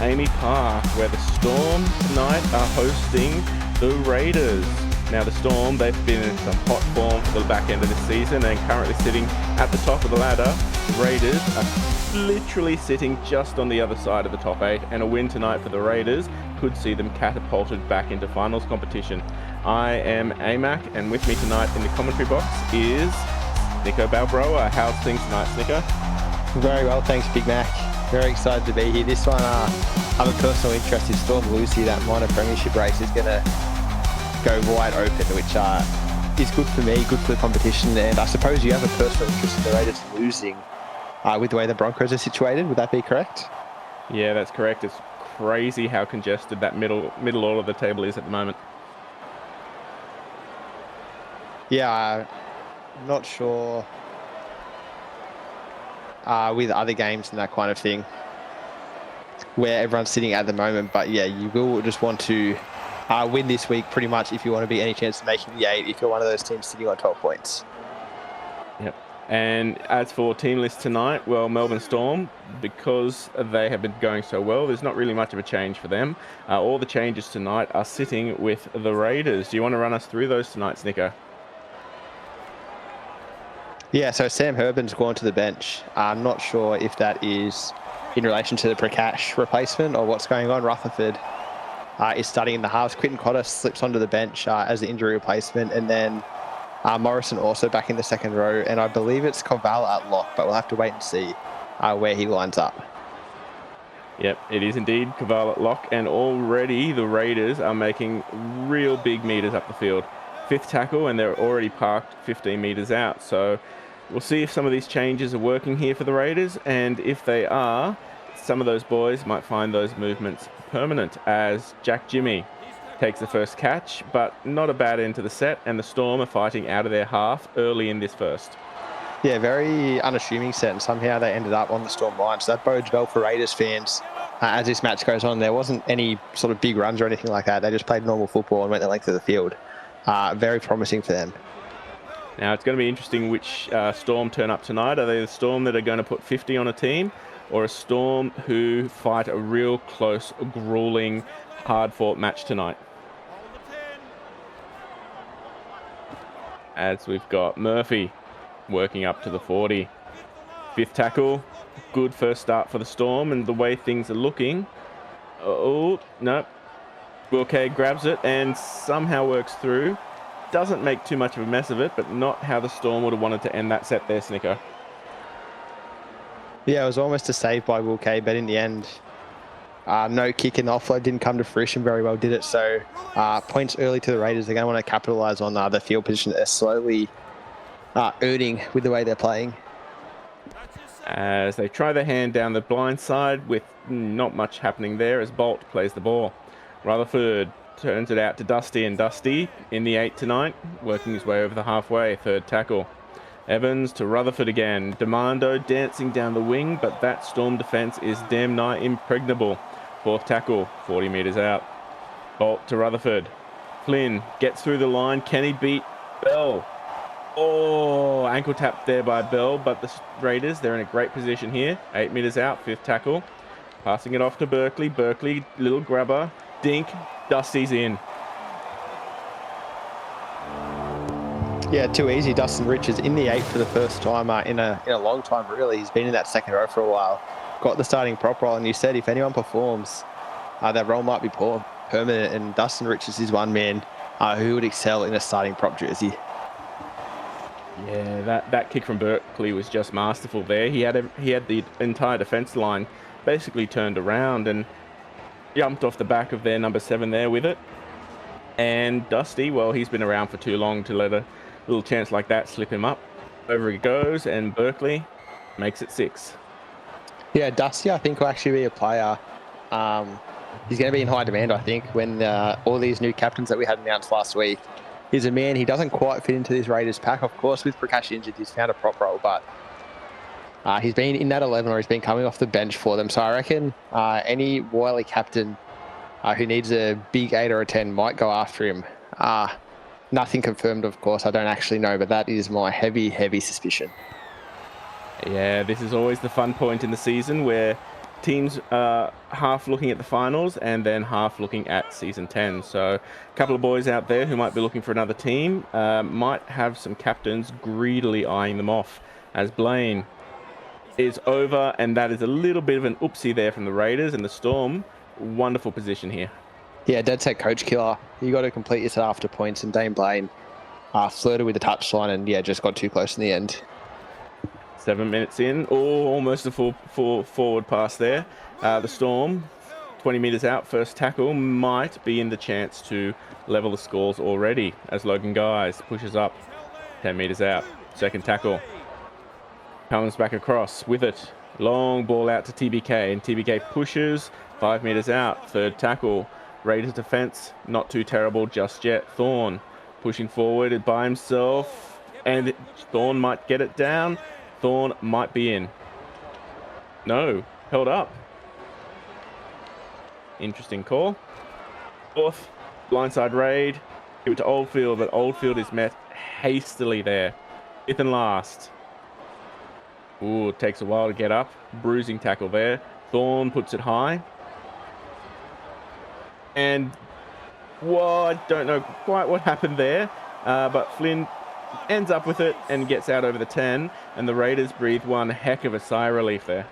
Amy Park, where the Storm tonight are hosting the Raiders. Now the Storm, they've been in some hot form for the back end of this season and currently sitting at the top of the ladder. The Raiders are literally sitting just on the other side of the top 8, and a win tonight for the Raiders could see them catapulted back into finals competition. I am AMAC, and with me tonight in the commentary box is Snicker Balbroa. How's things tonight, Snicker? Very well, thanks, Big Mac. Very excited to be here. This one, I have a personal interest. If Storm lose here, that minor premiership race is going to go wide open, which is good for me, good for the competition. And I suppose you have a personal interest in the Raiders losing with the way the Broncos are situated. Would that be correct? Yeah, that's correct. It's crazy how congested that middle order of the table is at the moment. Yeah, I'm not sure with other games and that kind of thing where everyone's sitting at the moment. But yeah, you will just want to win this week pretty much if you want to be any chance of making the 8 if you're one of those teams sitting on 12 points. Yep. And as for team list tonight, well, Melbourne Storm, because they have been going so well, there's not really much of a change for them. All the changes tonight are sitting with the Raiders. Do you want to run us through those tonight, Snicker? Yeah, so Sam Herbin's gone to the bench. I'm not sure if that is in relation to the Prakash replacement or what's going on. Rutherford is starting in the halves. Quinton Cotter slips onto the bench as the injury replacement, and then Morrison also back in the second row, and I believe it's Koval at lock, but we'll have to wait and see where he lines up. Yep, it is indeed Koval at lock, and already the Raiders are making real big meters up the field. 5th tackle, and they're already parked 15 meters out, so we'll see if some of these changes are working here for the Raiders, and if they are, some of those boys might find those movements permanent, as Jack Jimmy takes the first catch, but not a bad end to the set, and the Storm are fighting out of their half early in this first. Yeah, very unassuming set, and somehow they ended up on the Storm line, so that bodes well for Raiders fans. As this match goes on, there wasn't any sort of big runs or anything like that. They just played normal football and went the length of the field. Very promising for them. Now, it's going to be interesting which Storm turn up tonight. Are they the Storm that are going to put 50 on a team, or a Storm who fight a real close, grueling, hard-fought match tonight? As we've got Murphy working up to the 40. 5th tackle, good first start for the Storm, and the way things are looking... Oh, no. Wilke grabs it and somehow works through. Doesn't make too much of a mess of it, but not how the Storm would have wanted to end that set there, Snicker. Yeah, it was almost a save by Wilke, but in the end, no kick in the offload didn't come to fruition very well, did it? So points early to the Raiders. They're going to want to capitalise on the field position that they're slowly earning with the way they're playing. As they try their hand down the blind side with not much happening there as Bolt plays the ball. Rutherford turns it out to Dusty, and Dusty in the 8 tonight, working his way over the halfway, 3rd tackle. Evans to Rutherford again. Demando dancing down the wing, but that Storm defence is damn nigh impregnable. 4th tackle, 40 metres out. Bolt to Rutherford. Flynn gets through the line. Can he beat Bell? Oh, ankle tap there by Bell, but the Raiders, they're in a great position here. 8 metres out, 5th tackle. Passing it off to Berkeley. Berkeley, little grabber. Dink, Dusty's in. Yeah, too easy. Dustin Richards in the 8 for the first time in a long time, really. He's been in that second row for a while. Got the starting prop role, and you said if anyone performs, that role might be permanent, and Dustin Richards is one man who would excel in a starting prop jersey. Yeah, that kick from Berkeley was just masterful there. He had the entire defence line basically turned around and jumped off the back of their number 7 there with it. And Dusty, well, he's been around for too long to let a little chance like that slip him up. Over he goes, and Berkeley makes it 6. Yeah, Dusty, I think, will actually be a player. He's going to be in high demand, I think, when all these new captains that we had announced last week. He's a man, he doesn't quite fit into this Raiders pack. Of course, with Prakash injured, he's found a prop role, but he's been in that 11, or he's been coming off the bench for them. So I reckon any wily captain who needs a big 8 or a 10 might go after him. Nothing confirmed, of course. I don't actually know, but that is my heavy suspicion. Yeah, this is always the fun point in the season where teams half looking at the finals and then half looking at season 10. So a couple of boys out there who might be looking for another team might have some captains greedily eyeing them off, as Blaine is over, and that is a little bit of an oopsie there from the Raiders, and the Storm, wonderful position here. Yeah, dead set coach killer. You got to complete yourself after points, and Dane Blaine flirted with the touchline and yeah, just got too close in the end. 7 minutes in, almost a full forward pass there. The Storm, 20 meters out, first tackle might be in the chance to level the scores already as Logan Guys pushes up 10 meters out. Second tackle comes back across with it. Long ball out to TBK, and TBK pushes 5 meters out. Third tackle. Raiders defense, not too terrible just yet. Thorne pushing forward by himself, and Thorne might get it down. Thorne might be in. No, held up. Interesting call. Fourth, blindside raid. Give it to Oldfield, but Oldfield is met hastily there. Fifth and last. Ooh, it takes a while to get up. Bruising tackle there. Thorne puts it high. And, well, I don't know quite what happened there, but Flynn ends up with it and gets out over the 10, and the Raiders breathe one heck of a sigh of relief there.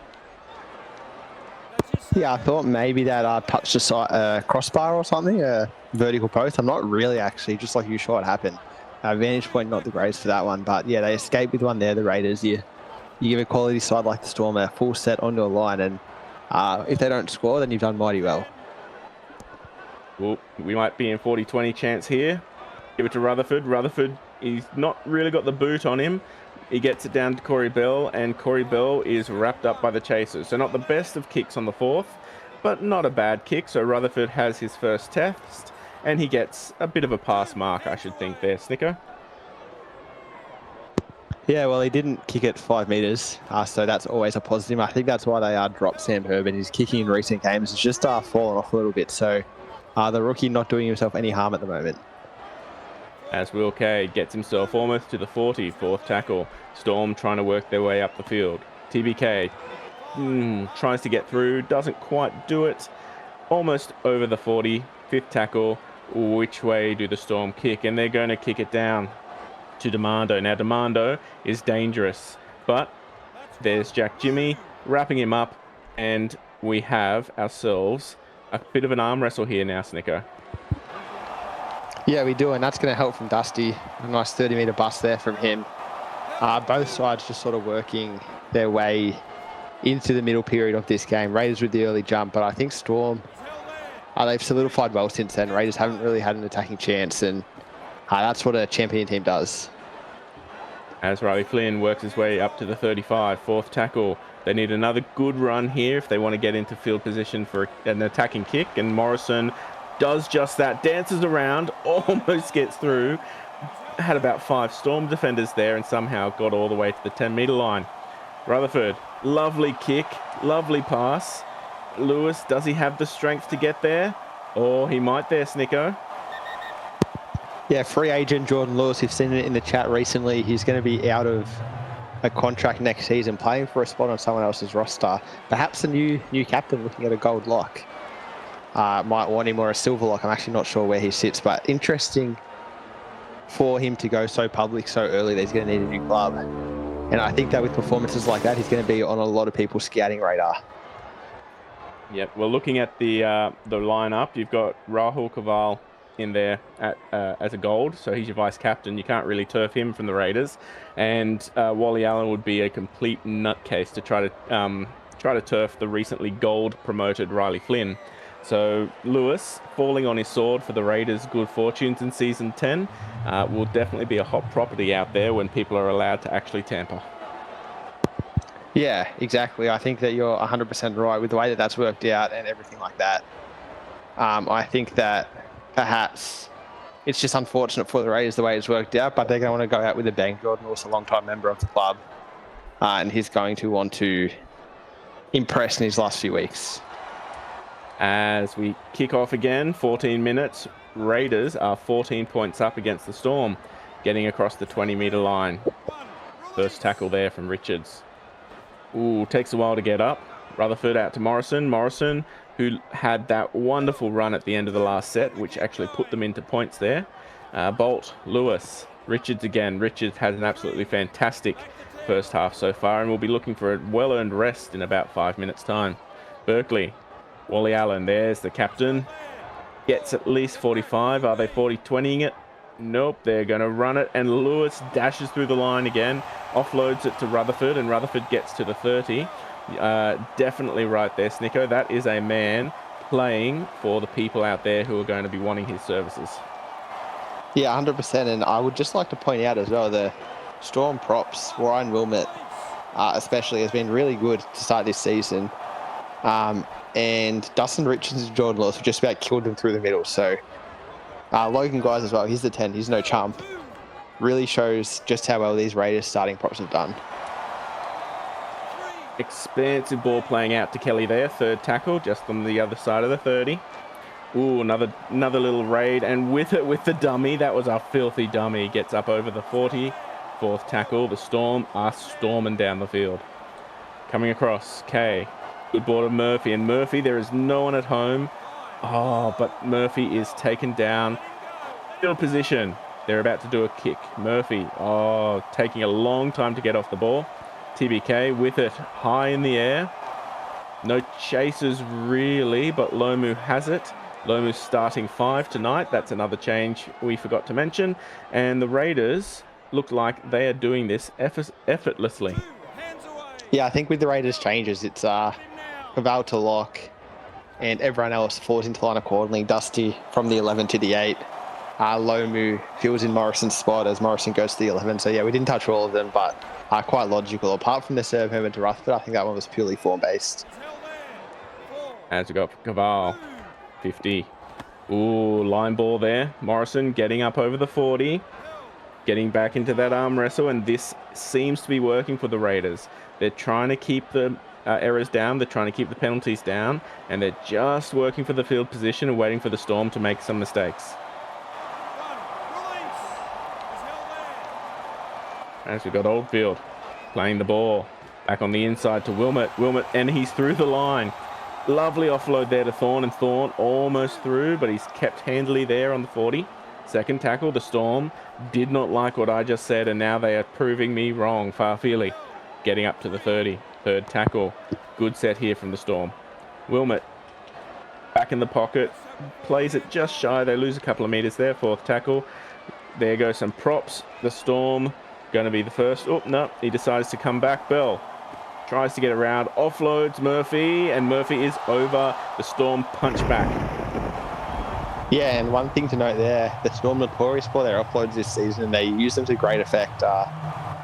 Yeah, I thought maybe that touched a crossbar or something, a vertical post. I'm not really actually, just like you saw it happen. Vantage point not the greatest for that one, but yeah, they escape with one there, the Raiders. You give a quality side like the Storm a full set onto a line, and if they don't score, then you've done mighty well. Well, we might be in 40-20 chance here. Give it to Rutherford. Rutherford, he's not really got the boot on him. He gets it down to Corey Bell, and Corey Bell is wrapped up by the chasers. So not the best of kicks on the fourth, but not a bad kick. So Rutherford has his first test, and he gets a bit of a pass mark, I should think, there, Snicker. Yeah, well, he didn't kick it 5 meters, so that's always a positive. I think that's why they dropped Sam Herbert. His kicking in recent games has just fallen off a little bit. So the rookie not doing himself any harm at the moment. As Will Kay gets himself almost to the 40, fourth tackle. Storm trying to work their way up the field. TBK tries to get through, doesn't quite do it. Almost over the 40, fifth tackle. Which way do the Storm kick? And they're going to kick it down to Demando. Now, Demando is dangerous, but there's Jack Jimmy wrapping him up, and we have ourselves a bit of an arm wrestle here now, Snicker. Yeah, we do, and that's going to help from Dusty. A nice 30-meter bust there from him. Both sides just sort of working their way into the middle period of this game. Raiders with the early jump, but I think Storm, they've solidified well since then. Raiders haven't really had an attacking chance, and that's what a champion team does. As Riley Flynn works his way up to the 35, fourth tackle. They need another good run here if they want to get into field position for an attacking kick, and Morrison does just that, dances around, almost gets through. Had about 5 Storm defenders there and somehow got all the way to the 10-meter line. Rutherford, lovely kick, lovely pass. Lewis, does he have the strength to get there? Or he might there, Snicko. Yeah, free agent Jordan Lewis, you've seen it in the chat recently. He's going to be out of a contract next season, playing for a spot on someone else's roster. Perhaps a new captain looking at a gold lock might want him, or a silver lock. I'm actually not sure where he sits, but interesting for him to go so public so early that he's going to need a new club. And I think that with performances like that, he's going to be on a lot of people's scouting radar. Yep, well, looking at the lineup, you've got Rahul Kaval in there as a gold, so he's your vice captain. You can't really turf him from the Raiders, and Wally Allen would be a complete nutcase to try to turf the recently gold promoted Riley Flynn. So Lewis, falling on his sword for the Raiders' good fortunes in season 10, will definitely be a hot property out there when people are allowed to actually tamper. Yeah, exactly. I think that you're 100% right with the way that that's worked out and everything like that. I think that perhaps it's just unfortunate for the Raiders the way it's worked out, but they're going to want to go out with a bang. Jordan Lewis, a long-time member of the club, and he's going to want to impress in his last few weeks. As we kick off again, 14 minutes, Raiders are 14 points up against the Storm, getting across the 20-meter line. First tackle there from Richards. Ooh, takes a while to get up. Rutherford out to Morrison. Morrison, who had that wonderful run at the end of the last set, which actually put them into points there. Bolt, Lewis, Richards again. Richards had an absolutely fantastic first half so far, and we'll be looking for a well-earned rest in about 5 minutes' time. Berkeley, Wally Allen, there's the captain. Gets at least 45. Are they 40-20ing it? Nope, they're going to run it, and Lewis dashes through the line again, offloads it to Rutherford, and Rutherford gets to the 30. Definitely right there, Snicko. That is a man playing for the people out there who are going to be wanting his services. Yeah, 100%. And I would just like to point out as well, the Storm props, Ryan Wilmot especially, has been really good to start this season. And Dustin Richards and Jordan Lewis just about killed them through the middle. So Logan Guys as well, he's the 10, he's no chump. Really shows just how well these Raiders starting props have done. Expansive ball playing out to Kelly there, third tackle, just on the other side of the 30. Ooh, another little raid, and with it, with the dummy, that was a filthy dummy. Gets up over the 40, fourth tackle. The Storm are storming down the field. Coming across, Kay. Good ball to Murphy, and Murphy, there is no one at home. Oh, but Murphy is taken down. Field position. They're about to do a kick. Murphy, oh, taking a long time to get off the ball. TBK with it high in the air. No chasers really, but Lomu has it. Lomu's starting 5 tonight. That's another change we forgot to mention. And the Raiders look like they are doing this effortlessly. Yeah, I think with the Raiders changes, it's Caval to lock, and everyone else falls into line accordingly. Dusty from the 11 to the 8. Lomu fills in Morrison's spot as Morrison goes to the 11. So yeah, we didn't touch all of them, but quite logical. Apart from the serve movement to Rutherford, I think that one was purely form-based. As we got Caval, 50. Ooh, line ball there. Morrison getting up over the 40. Getting back into that arm wrestle, and this seems to be working for the Raiders. They're trying to keep the errors down. They're trying to keep the penalties down, and they're just working for the field position and waiting for the Storm to make some mistakes. As we've got Oldfield playing the ball back on the inside to Wilmot. And he's through the line. Lovely offload there to Thorne, and Thorne almost through, but he's kept handily there on the 40. Second tackle, the Storm did not like what I just said, and now they are proving me wrong. Farfili getting up to the 30. Third tackle. Good set here from the Storm. Wilmot back in the pocket. Plays it just shy. They lose a couple of meters there. Fourth tackle. There go some props. The Storm going to be the first. Oh, no. He decides to come back. Bell tries to get around. Offloads Murphy, and Murphy is over. The Storm punch back. Yeah, and one thing to note there, the Storm notorious for their offloads this season, and they use them to great effect.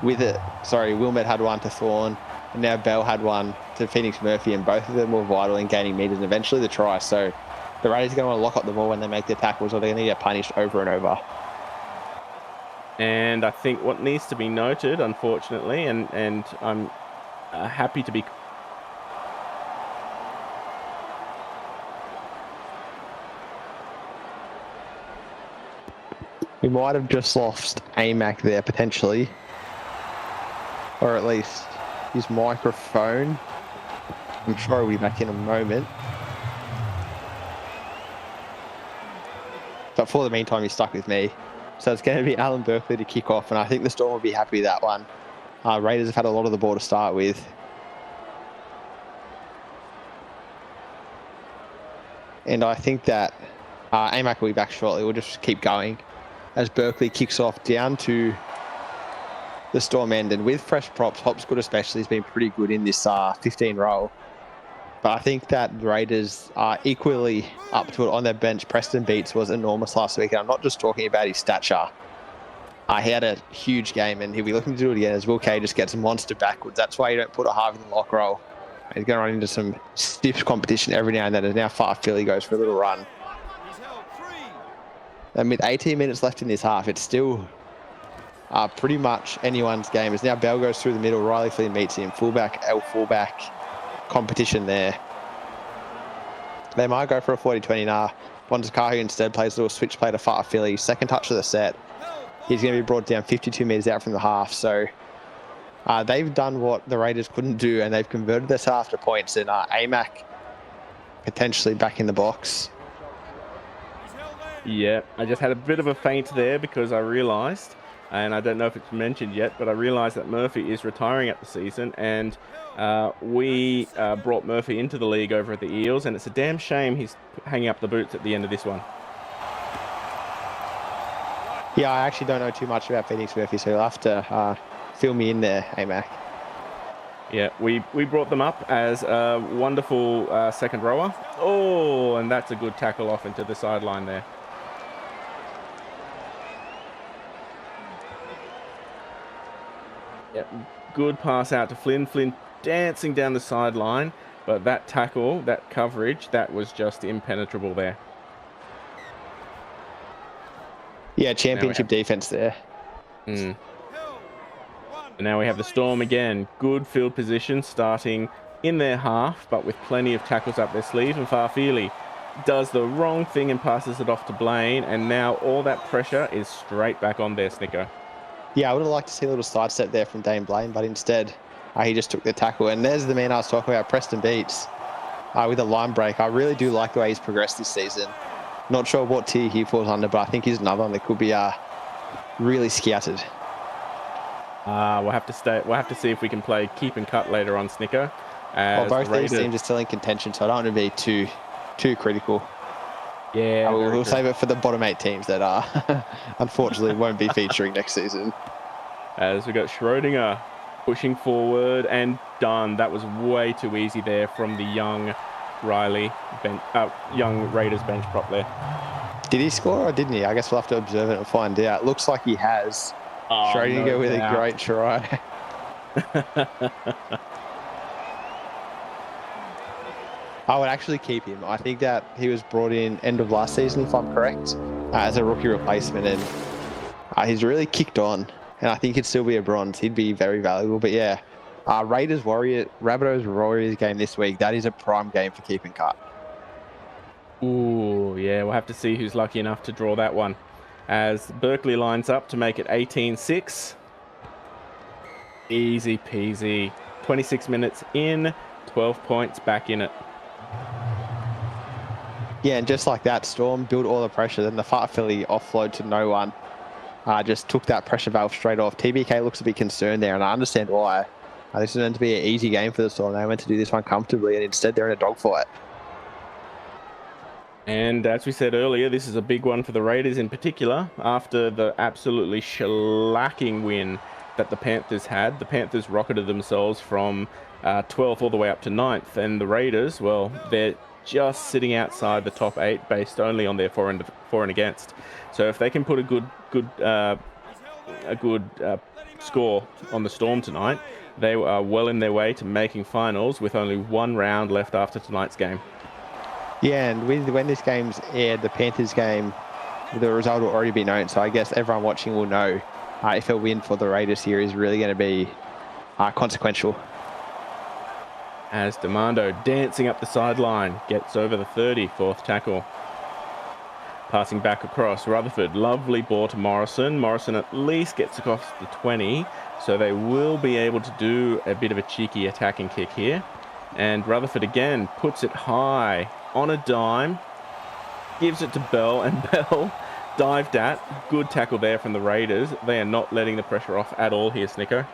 Wilmot had one to Thorne, and now Bell had one to Phoenix Murphy, and both of them were vital in gaining meters and eventually the try. So the Raiders are going to want to lock up the ball when they make their tackles, or they're going to get punished over and over. And I think what needs to be noted, unfortunately, and I'm happy to be... We might have just lost AMAC there, potentially. Or at least his microphone. I'm sure he'll be back in a moment. But for the meantime, he's stuck with me. So it's going to be Alan Berkeley to kick off, and I think the Storm will be happy with that one. Raiders have had a lot of the ball to start with. And I think that AMAC will be back shortly. We'll just keep going as Berkeley kicks off down to the Storm end. And with fresh props, Hopsgood especially has been pretty good in this 15 roll. But I think that the Raiders are equally up to it on their bench. Preston Beats was enormous last week, and I'm not just talking about his stature. He had a huge game, and he'll be looking to do it again as Will Kay just gets monster backwards. That's why you don't put a half in the lock roll. He's going to run into some stiff competition every now and then, as now Farfili goes for a little run. And with 18 minutes left in this half, it's still pretty much anyone's game. As now Bell goes through the middle, Riley Flynn meets him, fullback, competition there. They might go for a 40-20 now. Bonzakahu instead plays a little switch play to Farfili. Second touch of the set. He's going to be brought down 52 metres out from the half. So They've done what the Raiders couldn't do, and they've converted this after points. And AMAC potentially back in the box. Yeah, I just had a bit of a feint there because I realised, and I don't know if it's mentioned yet, but I realised that Murphy is retiring at the season, and we brought Murphy into the league over at the Eels, and it's a damn shame he's hanging up the boots at the end of this one. Yeah, I actually don't know too much about Phoenix Murphy, so you'll have to fill me in there, AMAC. Yeah, we brought them up as a wonderful second rower. Oh, and that's a good tackle off into the sideline there. Yep, good pass out to Flynn. Flynn dancing down the sideline, but that tackle, that coverage, that was just impenetrable there. Yeah, championship defense there. And now we have the Storm again. Good field position starting in their half, but with plenty of tackles up their sleeve. And Farfili does the wrong thing and passes it off to Blaine. And now all that pressure is straight back on there, Snicker. Yeah, I would have liked to see a little sidestep there from Dane Blaine, but instead he just took the tackle. And there's the man I was talking about, Preston Beats, with a line break. I really do like the way he's progressed this season. Not sure what tier he falls under, but I think he's another one that could be really scouted. We'll have to see if we can play keep and cut later on, Snicker. Well, both these teams are still in contention, so I don't want to be too critical. Yeah, we'll save it for the bottom 8 teams that unfortunately won't be featuring next season. As we got Schrodinger pushing forward and done. That was way too easy there from the young young Raiders bench prop there. Did he score or didn't he? I guess we'll have to observe it and find out. Looks like he has. Schrodinger with a great try. I would actually keep him. I think that he was brought in end of last season, if I'm correct, as a rookie replacement, and he's really kicked on. And I think he'd still be a bronze. He'd be very valuable. But yeah, Rabbitohs Warriors game this week. That is a prime game for keep and cut. Ooh, yeah, we'll have to see who's lucky enough to draw that one. As Berkeley lines up to make it 18-6. Easy peasy. 26 minutes in, 12 points back in it. Yeah, and just like that, Storm built all the pressure. Then the Farfili offload to no one. Just took that pressure valve straight off. TBK looks a bit concerned there, and I understand why. This is meant to be an easy game for the Storm. They meant to do this one comfortably, and instead they're in a dogfight. And as we said earlier, this is a big one for the Raiders in particular. After the absolutely shellacking win that the Panthers had, the Panthers rocketed themselves from 12th all the way up to 9th. And the Raiders, well, they're just sitting outside the top 8 based only on their for and against. So if they can put a good score on the Storm tonight, they are well in their way to making finals with only one round left after tonight's game. Yeah, and when this game's aired, the Panthers game, the result will already be known. So I guess everyone watching will know if a win for the Raiders here is really going to be consequential. As Demando dancing up the sideline, gets over the 30, fourth tackle. Passing back across, Rutherford, lovely ball to Morrison. Morrison at least gets across the 20, so they will be able to do a bit of a cheeky attacking kick here. And Rutherford again puts it high on a dime, gives it to Bell, and Bell dived at. Good tackle there from the Raiders. They are not letting the pressure off at all here, Snicker.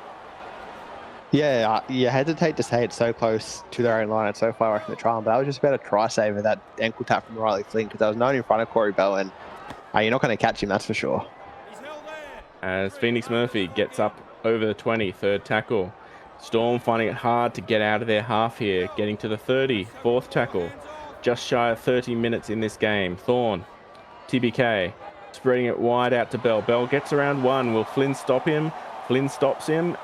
Yeah, you hesitate to say it's so close to their own line and so far away from the trial, but that was just about a try save of that ankle tap from Riley Flynn, because there was no one in front of Corey Bell, and you're not going to catch him, that's for sure. As Phoenix Murphy gets up over the 20, third tackle. Storm finding it hard to get out of their half here, getting to the 30, fourth tackle. Just shy of 30 minutes in this game. Thorne, TBK, spreading it wide out to Bell. Bell gets around one. Will Flynn stop him? Flynn stops him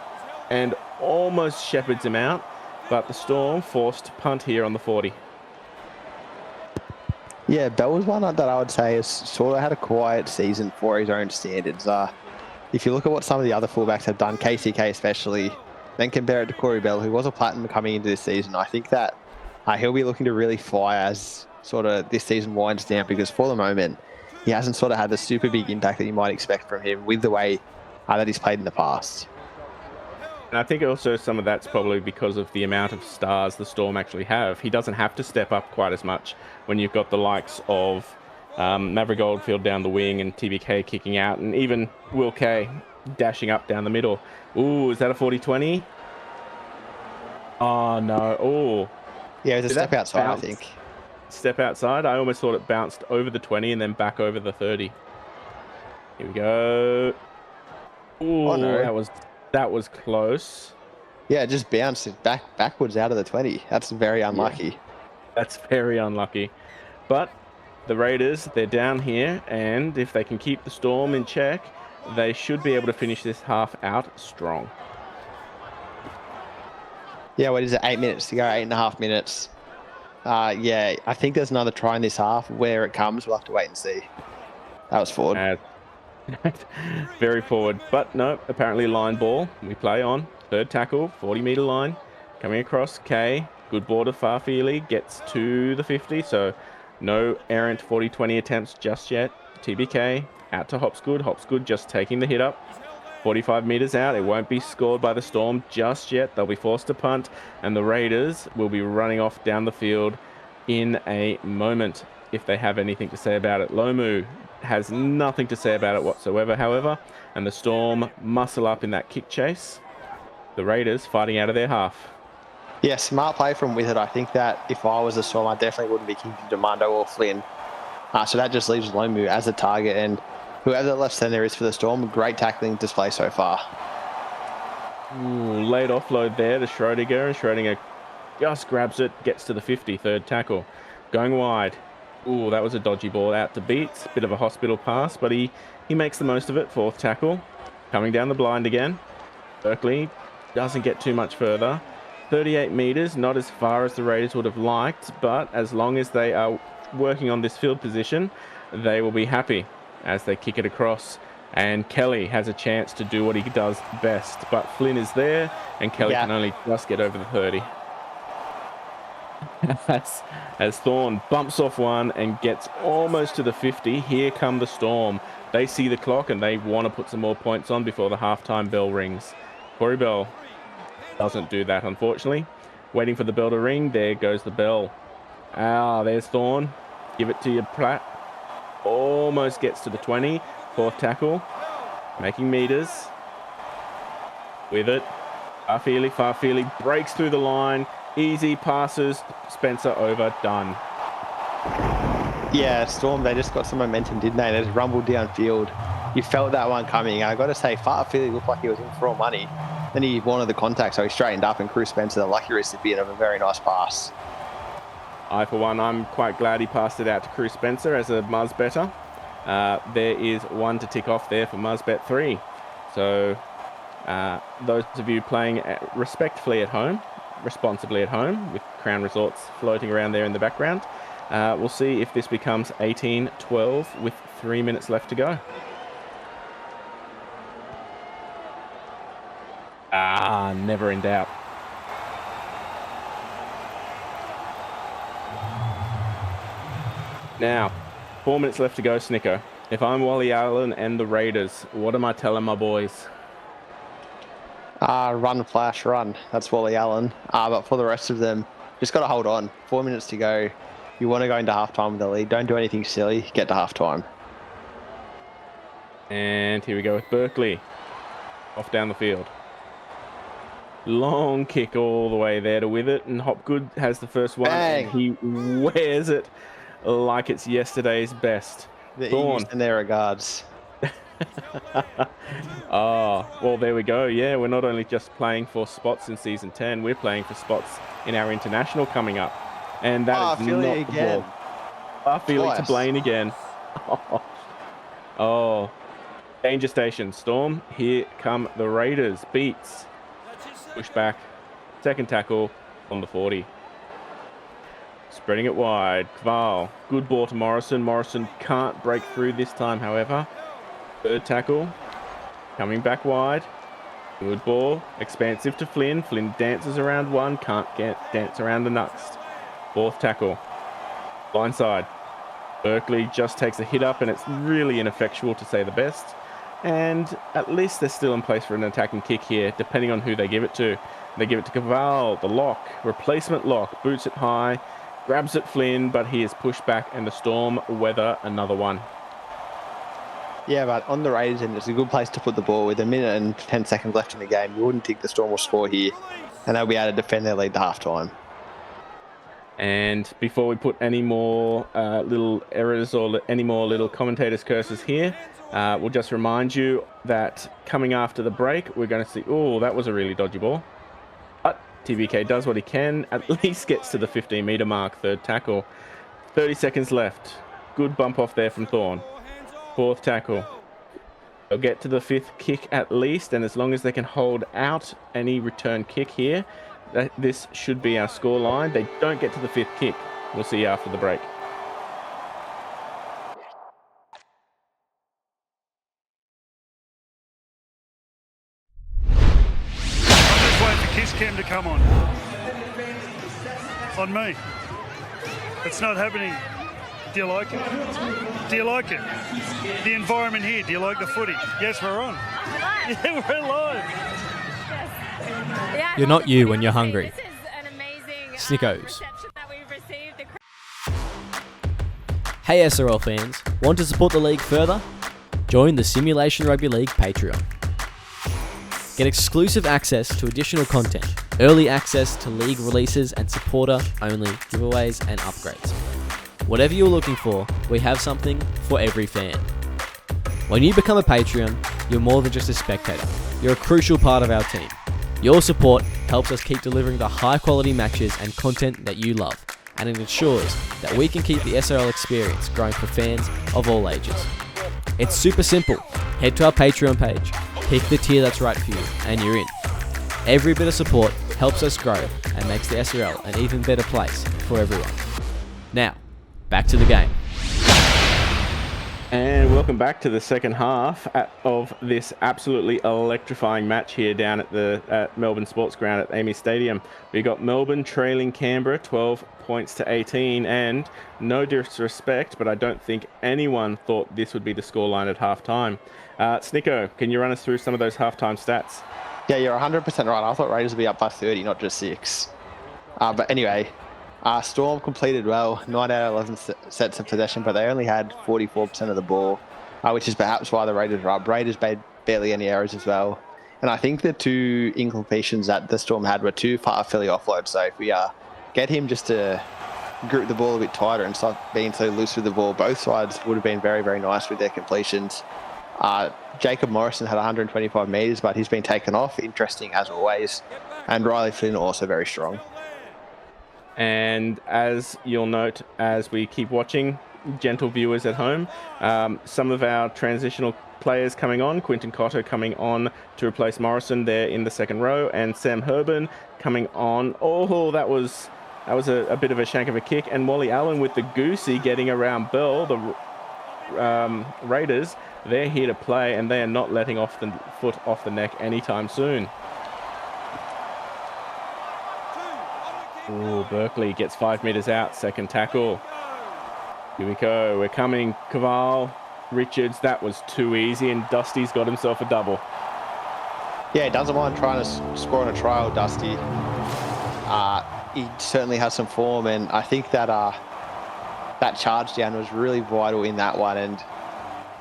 and almost shepherds him out, but the Storm forced to punt here on the 40. Yeah, Bell was one that I would say has sort of had a quiet season for his own standards. If you look at what some of the other fullbacks have done, KCK especially, then compare it to Corey Bell, who was a platinum coming into this season, I think that he'll be looking to really fly as sort of this season winds down, because for the moment, he hasn't sort of had the super big impact that you might expect from him with the way that he's played in the past. And I think also some of that's probably because of the amount of stars the Storm actually have. He doesn't have to step up quite as much when you've got the likes of Maverick Goldfield down the wing and TBK kicking out, and even Will K dashing up down the middle. Ooh, is that a 40-20? Oh, no. Oh, Yeah, it was a did step that outside, bounce? I think. Step outside? I almost thought it bounced over the 20 and then back over the 30. Here we go. Oh Ooh, no. that was close. Yeah, it just bounced it backwards out of the 20. That's very Yeah, unlucky. that's very unlucky. But the Raiders, they're down here, and if they can keep the Storm in check, they should be able to finish this half out strong. Yeah, what is it? 8 minutes to go, 8.5 minutes. Yeah, I think there's another try in this half. Where it comes, we'll have to wait and see. That was forward. Very forward, but no, apparently line ball. We play on. Third tackle, 40-meter line. Coming across, K. Good ball to Farfeely. Gets to the 50, so no errant 40-20 attempts just yet. TBK out to Hopsgood. Hopsgood just taking the hit up. 45 meters out. It won't be scored by the Storm just yet. They'll be forced to punt, and the Raiders will be running off down the field in a moment if they have anything to say about it. Lomu has nothing to say about it whatsoever, however, and the Storm muscle up in that kick chase. The Raiders fighting out of their half. Yeah, smart play from Wizard. I think that if I was a Storm, I definitely wouldn't be kicking Demando or Flynn. So that just leaves Lomu as a target, and whoever the left centre is for the Storm, great tackling display so far. Ooh, late offload there to Schrodinger, and Schrodinger just grabs it, gets to the 50, third tackle. Going wide. Ooh, that was a dodgy ball out to Beats. Bit of a hospital pass, but he makes the most of it, fourth tackle. Coming down the blind again. Berkeley doesn't get too much further. 38 meters, not as far as the Raiders would have liked, but as long as they are working on this field position, they will be happy as they kick it across. And Kelly has a chance to do what he does best, but Flynn is there, and Kelly can only just get over the 30. As Thorne bumps off one and gets almost to the 50, here come the Storm. They see the clock and they want to put some more points on before the halftime bell rings. Corey Bell doesn't do that, unfortunately. Waiting for the bell to ring. There goes the bell. There's Thorne. Give it to you, Pratt. Almost gets to the 20. Fourth tackle. Making meters. With it. Farfeely breaks through the line. Easy passes. Spencer over. Done. Yeah, Storm, they just got some momentum, didn't they? They just rumbled downfield. You felt that one coming. I got to say, Farfeely looked like he was in for all money. Then he wanted the contact, so he straightened up, and Cruz Spencer, the lucky recipient of a very nice pass. For one, I'm quite glad he passed it out to Cruz Spencer as a Muzz better. There is one to tick off there for Muzzbet 3. So those of you playing responsibly at home with Crown Resorts floating around there in the background, we'll see if this becomes 18-12 with 3 minutes left to go. Never in doubt. Now, 4 minutes left to go, Snicko. If I'm Wally Allen and the Raiders, what am I telling my boys? Run, flash, run. That's Wally Allen. But for the rest of them, just got to hold on. 4 minutes to go. You want to go into halftime with the lead. Don't do anything silly. Get to halftime. And here we go with Berkeley. Off down the field. Long kick all the way there to with it, and Hopgood has the first one. Bang. And he wears it like it's yesterday's best. The Thorne. and their regards. Well, there we go. Yeah, we're not only just playing for spots in Season 10, we're playing for spots in our international coming up. And that is not the again. ball. Farfeely to Blaine again. Danger station. Storm. Here come the Raiders. Beats. Push back. Second tackle on the 40. Spreading it wide. Kval. Good ball to Morrison. Morrison can't break through this time, however. Third tackle. Coming back wide. Good ball. Expansive to Flynn. Flynn dances around one. Can't dance around the next. Fourth tackle. Blindside. Berkeley just takes a hit up, and it's really ineffectual to say the best. And at least they're still in place for an attacking kick here, depending on who they give it to. They give it to Caval, the lock, replacement lock, boots it high, grabs it Flynn, but he is pushed back and the Storm weather another one. Yeah, but on the Raiders end, it's a good place to put the ball. With a minute and 10 seconds left in the game, you wouldn't think the Storm will score here, and they'll be able to defend their lead to half-time. And before we put any more little errors or any more little commentators' curses here, we'll just remind you that coming after the break, we're going to see... Oh, that was a really dodgy ball. But TBK does what he can, at least gets to the 15-metre mark, third tackle. 30 seconds left. Good bump off there from Thorne. Fourth tackle. They'll get to the fifth kick at least, and as long as they can hold out any return kick here, this should be our score line. They don't get to the fifth kick. We'll see you after the break. I'm just waiting for Kiss Cam to come on. On me. It's not happening. Do you like it? Do you like it? The environment here, do you like the footy? Yes, we're on. Yeah, we're live. You're not you when you're hungry. Snickos. Hey SRL fans, want to support the league further? Join the Simulation Rugby League Patreon. Get exclusive access to additional content, early access to league releases and supporter-only giveaways and upgrades. Whatever you're looking for, we have something for every fan. When you become a Patreon, you're more than just a spectator. You're a crucial part of our team. Your support helps us keep delivering the high quality matches and content that you love, and it ensures that we can keep the SRL experience growing for fans of all ages. It's super simple. Head to our Patreon page, pick the tier that's right for you, and you're in. Every bit of support helps us grow and makes the SRL an even better place for everyone. Now, back to the game. And welcome back to the second half of this absolutely electrifying match here down at Melbourne Sports Ground at Amy Stadium. We got Melbourne trailing Canberra 12 points to 18, and no disrespect, but I don't think anyone thought this would be the scoreline at halftime. Snicko, can you run us through some of those halftime stats? Yeah, you're 100% right. I thought Raiders would be up by 30, not just 6. But anyway, Storm completed well, 9 out of 11 sets of possession, but they only had 44% of the ball, which is perhaps why the Raiders were up. Raiders made barely any errors as well. And I think the two incompletions that the Storm had were too far Philly offload. So if we get him just to grip the ball a bit tighter and stop being so loose with the ball, both sides would have been very, very nice with their completions. Jacob Morrison had 125 metres, but he's been taken off. Interesting as always. And Riley Flynn also very strong. And as you'll note, as we keep watching, gentle viewers at home, some of our transitional players coming on, Quinton Cotter coming on to replace Morrison there in the second row, and Sam Herban coming on. Oh, that was a bit of a shank of a kick, and Wally Allen with the goosey getting around Bell. The Raiders, they're here to play, and they are not letting off the foot off the neck anytime soon. Oh, Berkeley gets 5 metres out, second tackle. Here we go, we're coming. Caval, Richards, that was too easy, and Dusty's got himself a double. Yeah, he doesn't mind trying to score on a trial, Dusty. He certainly has some form, and I think that that charge down was really vital in that one, and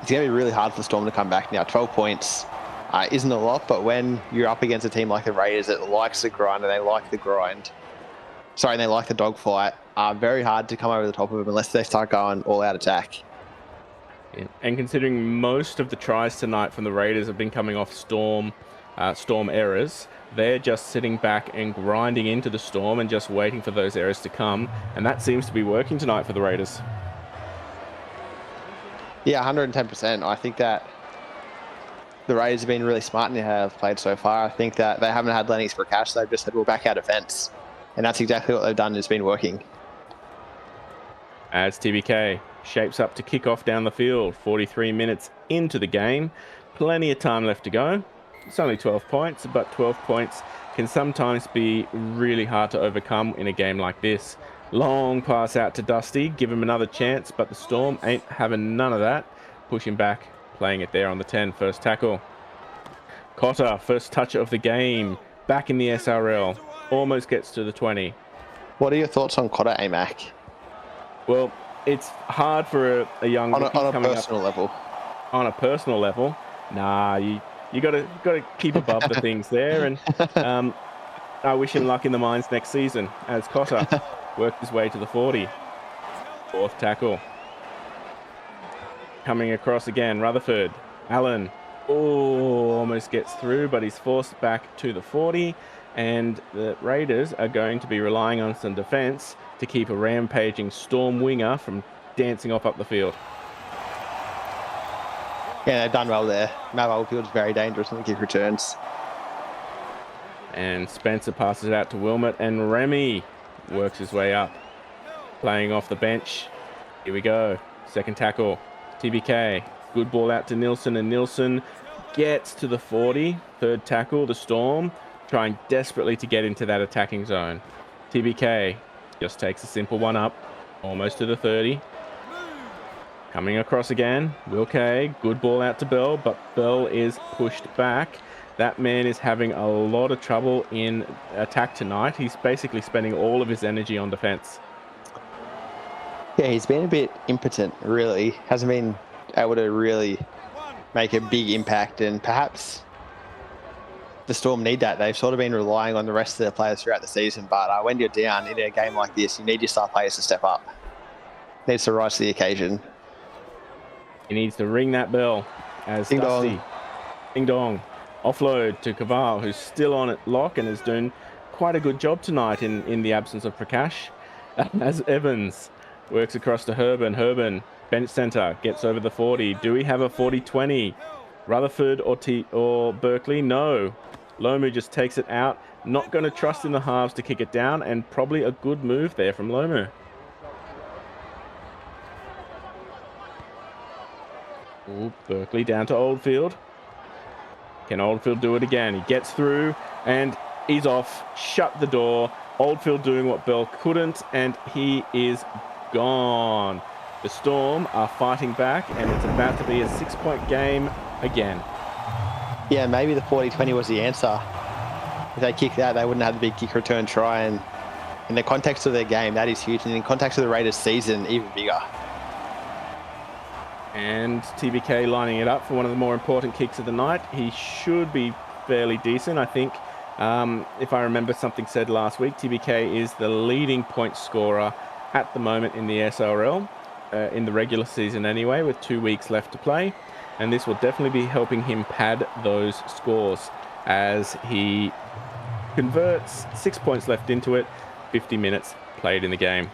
it's going to be really hard for the Storm to come back now. 12 points isn't a lot, but when you're up against a team like the Raiders that likes the grind, and they like the dogfight, very hard to come over the top of them unless they start going all-out attack. Yeah. And considering most of the tries tonight from the Raiders have been coming off Storm errors, they're just sitting back and grinding into the Storm and just waiting for those errors to come, and that seems to be working tonight for the Raiders. Yeah, 110%. I think that the Raiders have been really smart in how they've played so far. I think that they haven't had Lennox for cash. They've just said, we'll back our defence. And that's exactly what they've done. It's been working. As TBK shapes up to kick off down the field, 43 minutes into the game. Plenty of time left to go. It's only 12 points, but 12 points can sometimes be really hard to overcome in a game like this. Long pass out to Dusty, give him another chance, but the Storm ain't having none of that. Pushing back playing it there on the 10. First tackle. Cotter, first touch of the game. Back in the SRL. Almost gets to the 20. What are your thoughts on Cotter, AMAC? Well, it's hard for a young On a coming personal level. On a personal level. Nah, you gotta keep above the things there, and I wish him luck in the mines next season as Cotter worked his way to the 40. Fourth tackle. Coming across again, Rutherford. Allen. Oh, almost gets through, but he's forced back to the 40. And the Raiders are going to be relying on some defence to keep a rampaging Storm winger from dancing off up the field. Yeah, they've done well there. Matt Oldfield's very dangerous on the kick returns. And Spencer passes it out to Wilmot, and Remy works his way up. Playing off the bench. Here we go. Second tackle. TBK. Good ball out to Nilsson, and Nilsson gets to the 40. Third tackle, the Storm, trying desperately to get into that attacking zone. TBK just takes a simple one up, almost to the 30. Coming across again, Will Kay, good ball out to Bell, but Bell is pushed back. That man is having a lot of trouble in attack tonight. He's basically spending all of his energy on defense. Yeah, he's been a bit impotent, really. Hasn't been able to really make a big impact, and perhaps the Storm need that. They've sort of been relying on the rest of their players throughout the season, but when you're down in a game like this, you need your star players to step up. Needs to rise to the occasion. He needs to ring that bell as Ding Dusty. dong. Ding dong. Offload to Kaval, who's still on at lock and is doing quite a good job tonight in the absence of Prakash. As Evans works across to Herban. Herban, bench center, gets over the 40. Do we have a 40-20? Rutherford or Berkeley? No. Lomu just takes it out. Not going to trust in the halves to kick it down, and probably a good move there from Lomu. Ooh, Berkeley down to Oldfield. Can Oldfield do it again? He gets through and he's off. Shut the door. Oldfield doing what Bell couldn't, and he is gone. The Storm are fighting back, and it's about to be a 6-point game again. Yeah, maybe the 40-20 was the answer. If they kicked that, they wouldn't have the big kick return try, and in the context of their game, that is huge, and in context of the Raiders' season, even bigger. And TBK lining it up for one of the more important kicks of the night. He should be fairly decent, I think. If I remember something said last week, TBK is the leading point scorer at the moment in the SRL, in the regular season anyway, with 2 weeks left to play. And this will definitely be helping him pad those scores as he converts 6 points left into it, 50 minutes played in the game.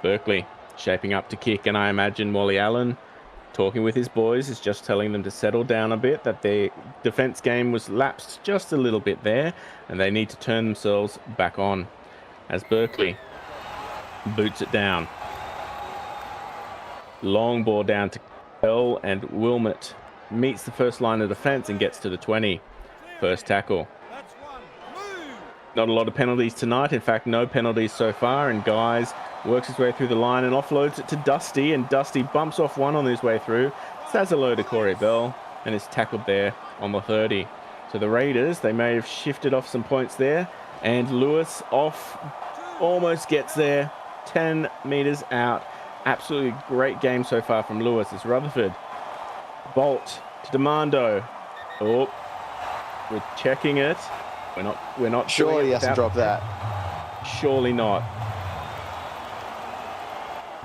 Berkeley shaping up to kick, and I imagine Wally Allen talking with his boys is just telling them to settle down a bit, that their defense game was lapsed just a little bit there, and they need to turn themselves back on as Berkeley boots it down. Long ball down to Bell, and Wilmot meets the first line of defense and gets to the 20. First tackle. Not a lot of penalties tonight. In fact, no penalties so far, and Guys works his way through the line and offloads it to Dusty, and Dusty bumps off one on his way through. Says hello to Corey Bell and is tackled there on the 30. So the Raiders, they may have shifted off some points there, and Lewis off, almost gets there, 10 meters out. Absolutely great game so far from Lewis. It's Rutherford. Bolt to Demando. Oh, we're checking it. We're not Surely he has to drop that. Surely not.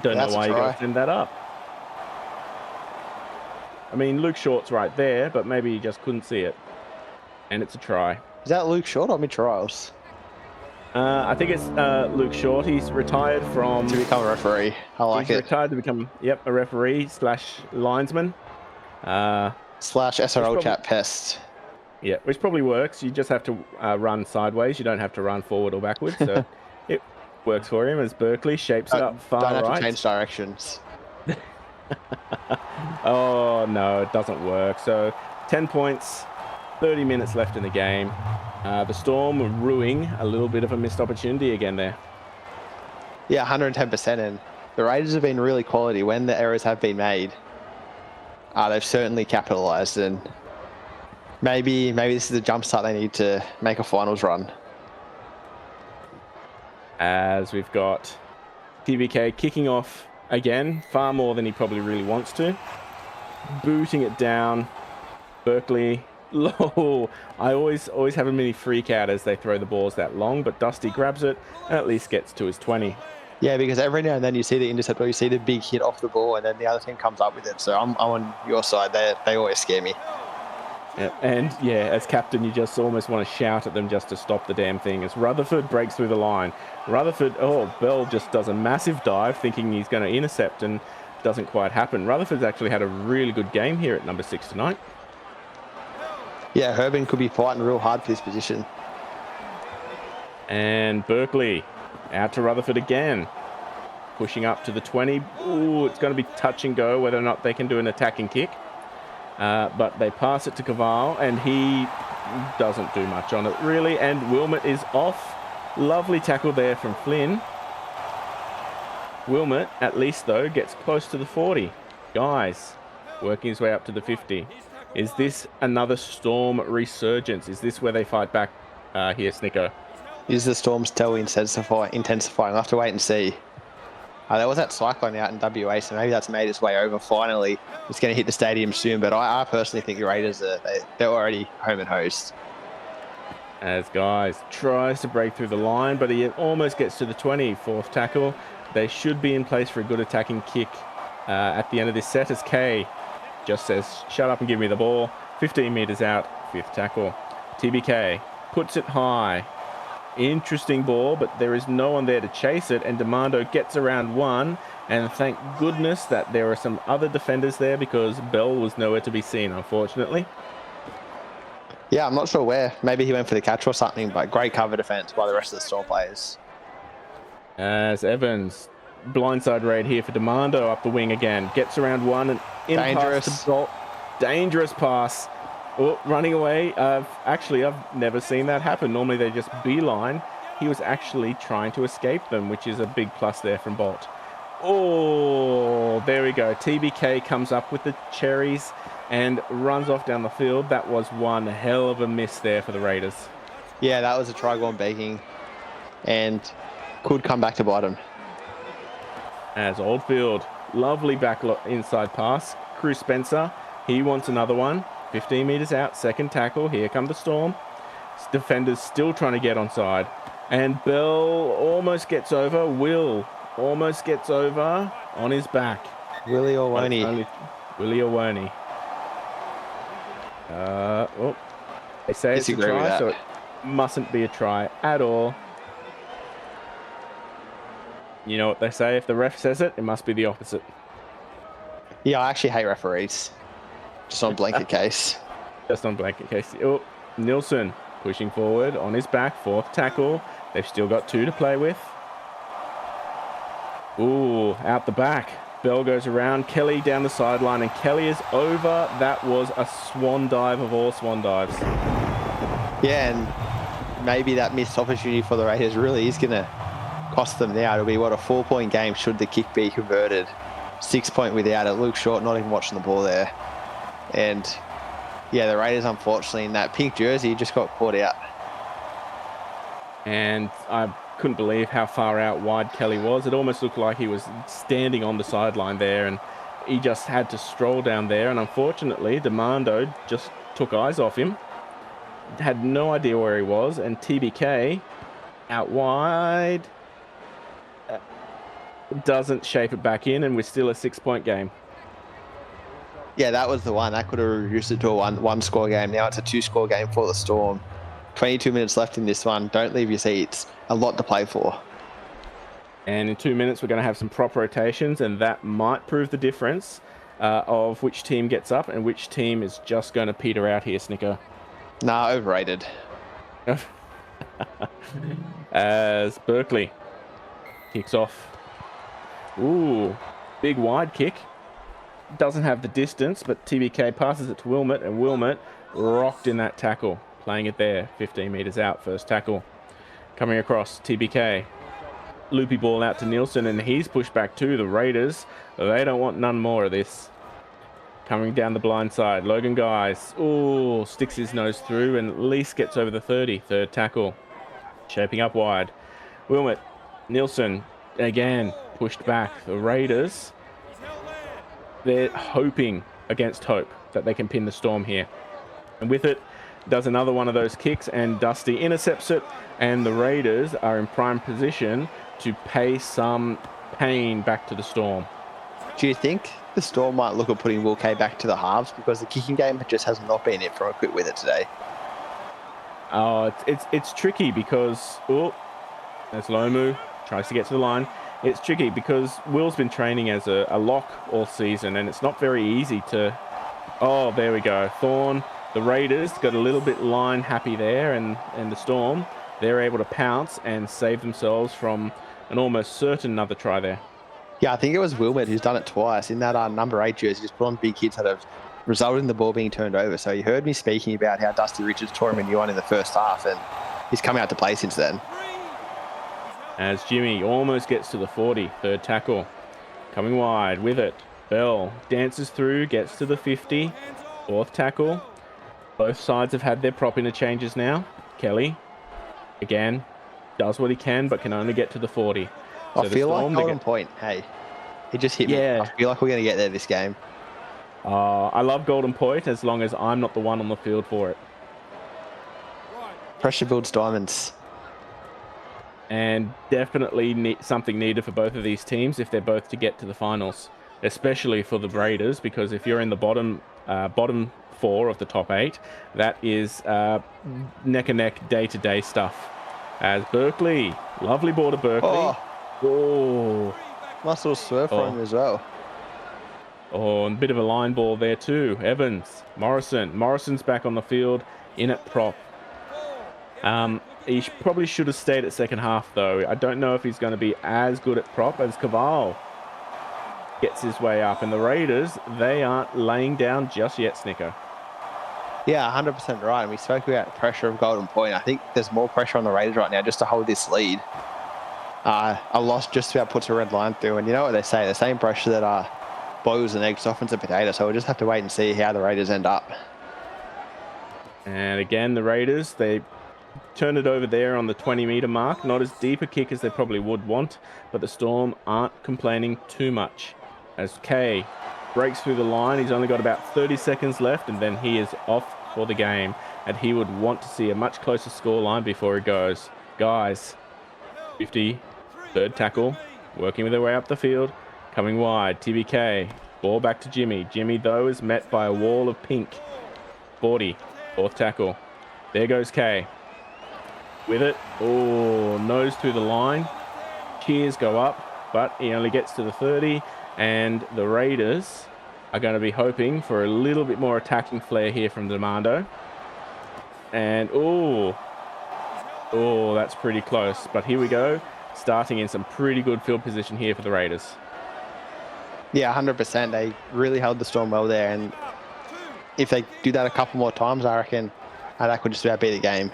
Don't know why you got to send that up. I mean, Luke Short's right there, but maybe he just couldn't see it. And it's a try. Is that Luke Short or mid-trials? I think it's Luke Short. He's retired from... To become a referee. I like it. He's retired to become, a referee / linesman. / SRL chat pest. Yeah, which probably works. You just have to run sideways. You don't have to run forward or backwards. So it works for him as Berkeley shapes it up far right. Don't have to change directions. Oh, no, it doesn't work. So 10 points, 30 minutes left in the game. The Storm ruining a little bit of a missed opportunity again there. Yeah, 110%. And the Raiders have been really quality when the errors have been made. They've certainly capitalised, and maybe this is the jump start they need to make a finals run. As we've got TBK kicking off again, far more than he probably really wants to. Booting it down. Berkeley, low. I always have a mini freak out as they throw the balls that long, but Dusty grabs it and at least gets to his 20. Yeah, because every now and then you see the intercept or you see the big hit off the ball and then the other team comes up with it. So I'm on your side. They always scare me. Yeah, and yeah, as captain, you just almost want to shout at them just to stop the damn thing. As Rutherford breaks through the line. Rutherford, Bell just does a massive dive thinking he's going to intercept and doesn't quite happen. Rutherford's actually had a really good game here at number 6 tonight. Yeah, Herbin could be fighting real hard for this position. And Berkeley out to Rutherford again. Pushing up to the 20. Ooh, it's going to be touch and go whether or not they can do an attacking kick. But they pass it to Caval, and he doesn't do much on it, really. And Wilmot is off. Lovely tackle there from Flynn. Wilmot, at least, though, gets close to the 40. Guys, working his way up to the 50. Is this another Storm resurgence? Is this where they fight back here, Snicko? Is the Storm's toe intensifying? We'll have to wait and see. There was that cyclone out in WA, so maybe that's made its way over finally. It's going to hit the stadium soon, but I personally think the Raiders, they're already home and host. As Guys tries to break through the line, but he almost gets to the 20. Fourth tackle. They should be in place for a good attacking kick at the end of this set, as Kay just says, shut up and give me the ball. 15 metres out, fifth tackle. TBK puts it high. Interesting ball, but there is no one there to chase it, and Demando gets around one, and thank goodness that there are some other defenders there because Bell was nowhere to be seen, unfortunately. Yeah, I'm not sure where. Maybe he went for the catch or something, but great cover defense by the rest of the Storm players. As Evans, blindside raid here for Demando up the wing again. Gets around one and in Dangerous. pass to Bolt. Dangerous pass. Oh, running away. Actually, I've never seen that happen. Normally they just beeline. He was actually trying to escape them, which is a big plus there from Bolt. Oh, there we go. TBK comes up with the cherries and runs off down the field. That was one hell of a miss there for the Raiders. Yeah, that was a try gone begging and could come back to bite him. As Oldfield, lovely back inside pass. Cruz Spencer, he wants another one. 15 metres out, second tackle. Here come the Storm. Defenders still trying to get onside. And Bell almost gets over. Will almost gets over on his back. Willie Orwoni. Willie Orwoni. They say it's a try, so it mustn't be a try at all. You know what they say, if the ref says it, it must be the opposite. Yeah, I actually hate referees. Just on blanket case. Just on blanket case. Oh, Nilsson pushing forward on his back, fourth tackle. They've still got two to play with. Ooh, out the back. Bell goes around, Kelly down the sideline, and Kelly is over. That was a swan dive of all swan dives. Yeah, and maybe that missed opportunity for the Raiders really is going to cost them now. It'll be, what, a 4-point game should the kick be converted. 6 point without it. Luke Short not even watching the ball there. And yeah, the Raiders, unfortunately, in that pink jersey, just got caught out. And I couldn't believe how far out wide Kelly was. It almost looked like he was standing on the sideline there, and he just had to stroll down there. And unfortunately, Demando just took eyes off him. Had no idea where he was. And TBK out wide doesn't shape it back in, and we're still a 6-point game. Yeah, that was the one. That could have reduced it to a one-score game. Now it's a 2-score game for the Storm. 22 minutes left in this one. Don't leave your seats. A lot to play for. And in 2 minutes, we're going to have some prop rotations, and that might prove the difference of which team gets up and which team is just going to peter out here, Snicker. Nah, overrated. As Berkeley kicks off. Ooh, big wide kick. Doesn't have the distance, but TBK passes it to Wilmot, and Wilmot rocked in that tackle. Playing it there, 15 metres out, first tackle. Coming across, TBK. loopy ball out to Nielsen, and he's pushed back too. The Raiders, they don't want none more of this. Coming down the blind side, Logan Guys, oh, sticks his nose through and at least gets over the 30. Third tackle, shaping up wide. Wilmot, Nielsen, again, pushed back. The Raiders, they're hoping against hope that they can pin the Storm here. And with it, does another one of those kicks, and Dusty intercepts it, and the Raiders are in prime position to pay some pain back to the Storm. Do you think the Storm might look at putting Will Kay back to the halves, because the kicking game just has not been it from a quit with it today? Oh, it's tricky because, oh, there's Lomu, tries to get to the line. It's tricky because Will's been training as a lock all season, and it's not very easy to... Oh, there we go. Thorne, the Raiders got a little bit line happy there, and the Storm, they're able to pounce and save themselves from an almost certain another try there. Yeah, I think it was Wilmot who's done it twice. In that number 8 jersey, just put on big hits that have resulted in the ball being turned over. So you heard me speaking about how Dusty Richards tore him a new one in the first half, and he's come out to play since then. As Jimmy almost gets to the 40, third tackle. Coming wide with it. Bell dances through, gets to the 50, fourth tackle. Both sides have had their prop interchanges now. Kelly, again, does what he can, but can only get to the 40. I feel like Golden Point, hey, it just hit me. I feel like we're going to get there this game. I love Golden Point as long as I'm not the one on the field for it. Pressure builds diamonds. And definitely something needed for both of these teams if they're both to get to the finals, especially for the Raiders, because if you're in the bottom 4 of the top 8, that is neck and neck, day-to-day stuff. As Berkeley, lovely ball to Berkeley. Oh. Nice little swerve from him as well. Oh, and a bit of a line ball there too. Evans, Morrison's back on the field, in at prop. He probably should have stayed at second half though. I don't know if he's going to be as good at prop as Caval gets his way up. And the Raiders, they aren't laying down just yet, Snicker. Yeah, 100% right. And we spoke about the pressure of Golden Point. I think there's more pressure on the Raiders right now just to hold this lead. A loss just about puts a red line through. And you know what they say, the same pressure that boils an egg softens a potato. So we'll just have to wait and see how the Raiders end up. And again, the Raiders, they turn it over there on the 20-meter mark. Not as deep a kick as they probably would want, but the Storm aren't complaining too much. As Kay breaks through the line, he's only got about 30 seconds left, and then he is off for the game. And he would want to see a much closer scoreline before he goes. Guys, 50, third tackle, working their way up the field, coming wide. TBK, ball back to Jimmy. Jimmy, though, is met by a wall of pink. 40, fourth tackle. There goes Kay. With it, oh, nose through the line. Cheers go up, but he only gets to the 30, and the Raiders are going to be hoping for a little bit more attacking flair here from Demando. And, oh, that's pretty close. But here we go, starting in some pretty good field position here for the Raiders. Yeah, 100%. They really held the Storm well there, and if they do that a couple more times, I reckon that could just about be the game.